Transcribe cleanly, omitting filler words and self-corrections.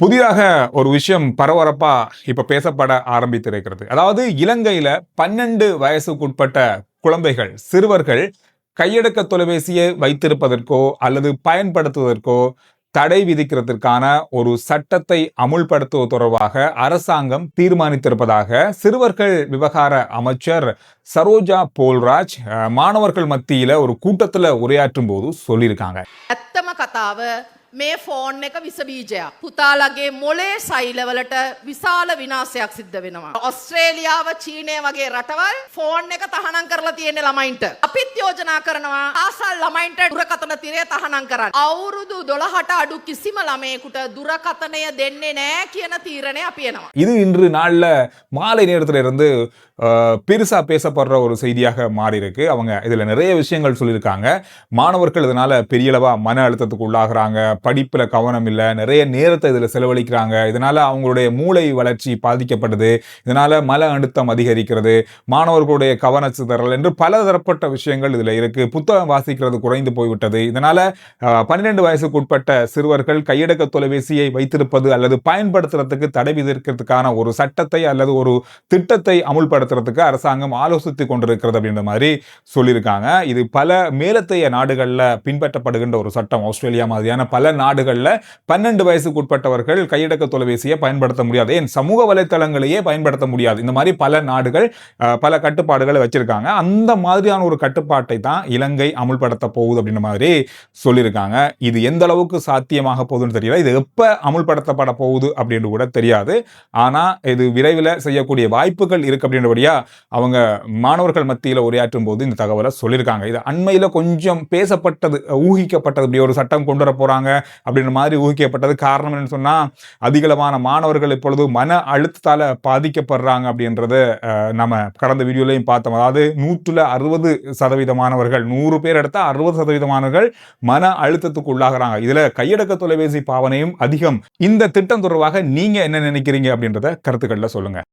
புதிதாக ஒரு விஷயம் பரபரப்பா இப்ப பேசப்பட ஆரம்பித்திருக்கிறது. அதாவது இலங்கையில 12 வயசுக்குட்பட்ட குழந்தைகள், சிறுவர்கள் கையடக்க தொலைபேசியை வைத்திருப்பதற்கோ அல்லது பயன்படுத்துவதற்கோ தடை விதிக்கிறதற்கான ஒரு சட்டத்தை அமுல்படுத்துவது தொடர்பாக அரசாங்கம் தீர்மானித்திருப்பதாக சிறுவர்கள் விவகார அமைச்சர் சரோஜா போல்ராஜ் மாணவர்கள் மத்தியில ஒரு கூட்டத்துல உரையாற்றும் போது சொல்லியிருக்காங்க. ඇත්තම කතාව මේ ෆෝන් එක විස බීජයක්. පුතාලගේ මොලේ සෛලවලට විශාල විනාශයක් සිද්ධ වෙනවා. ඔස්ට්‍රේලියාව, චීනය වගේ රටවල් ෆෝන් එක තහනම් කරලා තියෙන ළමයින්ට. අපිත් යෝජනා කරනවා ආසල් ළමයින්ට දුරකථන තිරය තහනම් කරන්න. අවුරුදු 12ට අඩු කිසිම ළමයෙකුට දුරකථනය දෙන්නේ නැහැ කියන තීරණය අපි එනවා. இது இன்று நாள்ல மாலை நேரத்துல இருந்து பெருசா பேசப்படுற ஒரு செய்தியாக மாறி இருக்கு. அவங்க இதுல நிறைய விஷயங்கள் சொல்லியிருக்காங்க. மாணவர்கள் இதனால பெரிய அளவா மன அழுத்தத்துக்கு உள்ளாகிறாங்க, படிப்புல கவனம் இல்லை, நிறைய நேரத்தை இதுல செலவழிக்கிறாங்க, இதனால அவங்களுடைய மூளை வளர்ச்சி பாதிக்கப்படுது, இதனால மன அழுத்தம் அதிகரிக்கிறது, மாணவர்களுடைய கவனச்சிதறல் என்று பல தரப்பட்ட விஷயங்கள் இதுல இருக்கு. புத்தகம் வாசிக்கிறது குறைந்து போய்விட்டது. இதனால 12 வயசுக்கு உட்பட்ட சிறுவர்கள் கையடக்க தொலைபேசியை வைத்திருப்பது அல்லது பயன்படுத்துறதுக்கு தடை விதிக்கிறதுக்கான ஒரு சட்டத்தை அல்லது ஒரு திட்டத்தை அமுல்படுத்துறதுக்கு அரசாங்கம் ஆலோசித்துக் கொண்டிருக்கிறது அப்படின்ற மாதிரி சொல்லியிருக்காங்க. இது பல மேலத்தைய நாடுகள்ல பின்பற்றப்படுகின்ற ஒரு சட்டம். ஆஸ்திரேலியா மாதிரியான பல நாடுகள்ல 12 வயசுக்கு உட்பட்டவர்கள் கையடக்க தொலைபேசியை பயன்படுத்த முடியாது, ஏன் சமூக வலைத்தளங்களையே பயன்படுத்த முடியாது. இந்த மாதிரி பல நாடுகள் பல கட்டுப்பாடுகளை வச்சிருக்காங்க. அந்த மாதிரியான ஒரு கட்டுப்பாட்டை தான் இலங்கை அமுல்படுத்த போகுது அப்படின்ற மாதிரி சொல்லியிருக்காங்க. இது எந்த அளவுக்கு சாத்தியமாக போகுதுன்னு தெரியல, இது எப்ப அமுல்படுத்தப்பட போகுது அப்படின்னு கூட தெரியாது. ஆனா இது விரைவில் செய்யக்கூடிய வாய்ப்புகள் இருக்கு அப்படின்றபடியா அவங்க மாணவர்கள் மத்தியில் உரையாற்றும் போது இந்த தகவலை சொல்லியிருக்காங்க. இது அண்மையில கொஞ்சம் பேசப்பட்டது, ஊகிக்கப்பட்டது, இப்படி ஒரு சட்டம் கொண்டு வர போறாங்க அப்படின்ற மாதிரி ஊகிக்கப்பட்டது. காரணம் என்னன்னு சொன்னா, அதிகளவான மாணவர்கள் இப்பொழுது மன அழுத்தத்தால பாதிக்கப்படுறாங்க அப்படின்றத நம்ம கடந்த வீடியோலையும் பார்த்தோம். அதாவது 160% மாணவர்கள், 100 பேர் எடுத்தா 60% மாணவர்கள் மன அழுத்தத்துக்கு உள்ளாகிறாங்க. இதுல கையடக்க தொலைபேசி பாவனையும் அதிகம். இந்த திட்டம் தொடர்பாக நீங்க என்ன நினைக்கிறீங்க அப்படின்றத கருத்துக்கள்ல சொல்லுங்க.